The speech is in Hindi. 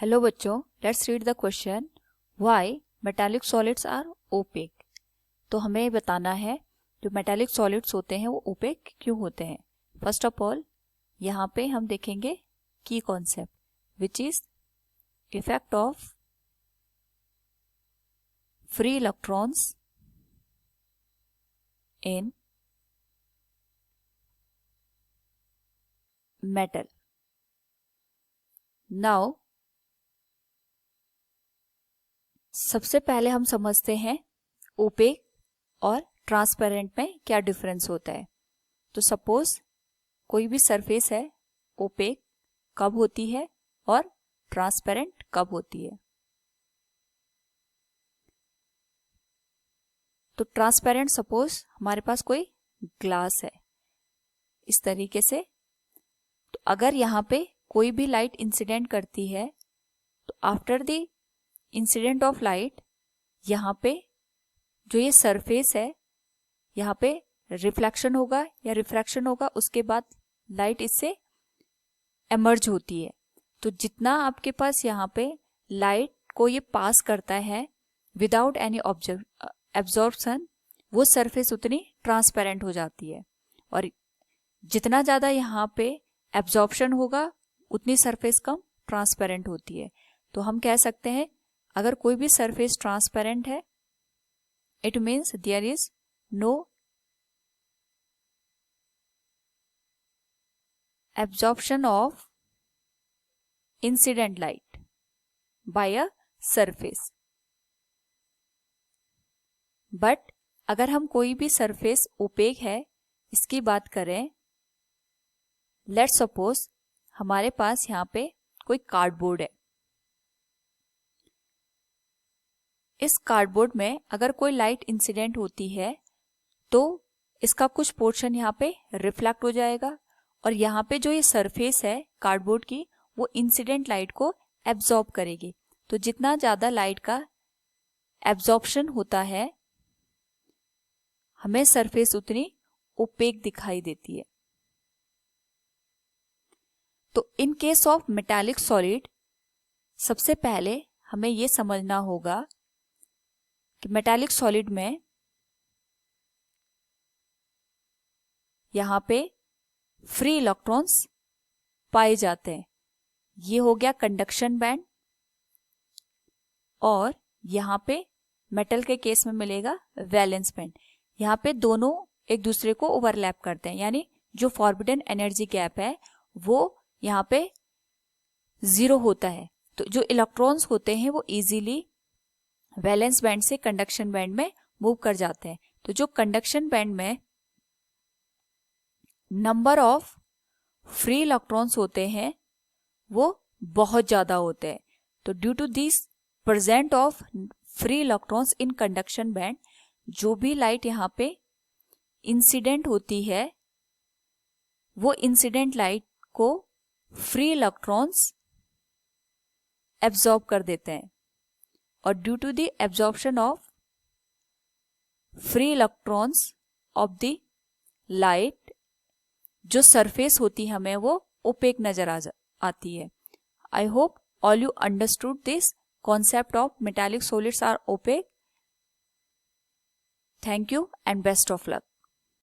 हेलो बच्चों, let's read the question why metallic solids are opaque. तो हमें बताना है जो मेटालिक सॉलिड्स होते हैं वो ओपेक क्यों होते हैं। फर्स्ट ऑफ ऑल यहाँ पे हम देखेंगे की concept which is effect of free electrons in metal. Now सबसे पहले हम समझते हैं ओपेक और ट्रांसपेरेंट में क्या डिफरेंस होता है। तो सपोज कोई भी सरफेस है, ओपेक कब होती है और ट्रांसपेरेंट कब होती है। तो ट्रांसपेरेंट सपोज हमारे पास कोई ग्लास है इस तरीके से, तो अगर यहाँ पे कोई भी लाइट इंसिडेंट करती है तो after the incident of light यहाँ पे जो ये सरफेस है यहाँ पे रिफ्लेक्शन होगा या रिफ्रैक्शन होगा, उसके बाद लाइट इससे एमर्ज होती है। तो जितना आपके पास यहाँ पे लाइट को ये पास करता है विदाउट एनी एब्जॉर्प्शन, वो सरफेस उतनी ट्रांसपेरेंट हो जाती है, और जितना ज़्यादा यहाँ पे एब्जॉर्प्शन होगा उतनी सरफेस कम ट्रांसपेरेंट होती है। तो हम कह सकते हैं अगर कोई भी सरफेस ट्रांसपेरेंट है, it means there is no absorption of incident light by a surface। But अगर हम कोई भी सरफेस ओपेक है इसकी बात करें, लेट्स सपोज हमारे पास यहाँ पे कोई कार्डबोर्ड है। इस कार्डबोर्ड में अगर कोई लाइट इंसिडेंट होती है तो इसका कुछ पोर्शन यहाँ पे रिफ्लेक्ट हो जाएगा, और यहाँ पे जो ये सरफेस है कार्डबोर्ड की वो इंसिडेंट लाइट को एब्जॉर्ब करेगी। तो जितना ज़्यादा लाइट का एब्जॉर्प्शन होता है हमें सरफेस उतनी ओपेक दिखाई देती है। तो in case of metallic solid सबसे पहले हमें ये समझना होगा कि मेटालिक सॉलिड में यहाँ पे फ्री इलेक्ट्रॉन्स पाए जाते हैं। ये हो गया कंडक्शन बैंड, और यहाँ पे मेटल के केस में मिलेगा वैलेंस बैंड। यहाँ पे दोनों एक दूसरे को ओवरलैप करते हैं, यानी जो फॉरबिडन एनर्जी गैप है वो यहाँ पे 0 होता है। तो जो इलेक्ट्रॉन्स होते हैं वो इजीली वैलेंस बैंड से कंडक्शन बैंड में मूव कर जाते हैं। तो जो कंडक्शन बैंड में नंबर ऑफ फ्री इलेक्ट्रॉन्स होते हैं वो बहुत ज्यादा होते हैं। तो due to this present of free electrons in conduction band, जो भी लाइट यहाँ पे इंसिडेंट होती है वो इंसिडेंट लाइट को फ्री इलेक्ट्रॉन्स एब्जॉर्ब कर देते हैं, और due to the absorption of free electrons of the light जो सरफेस होती है हमें वो ओपेक नजर आती है। I hope all you understood this concept of metallic solids are opaque. Thank you and best of luck.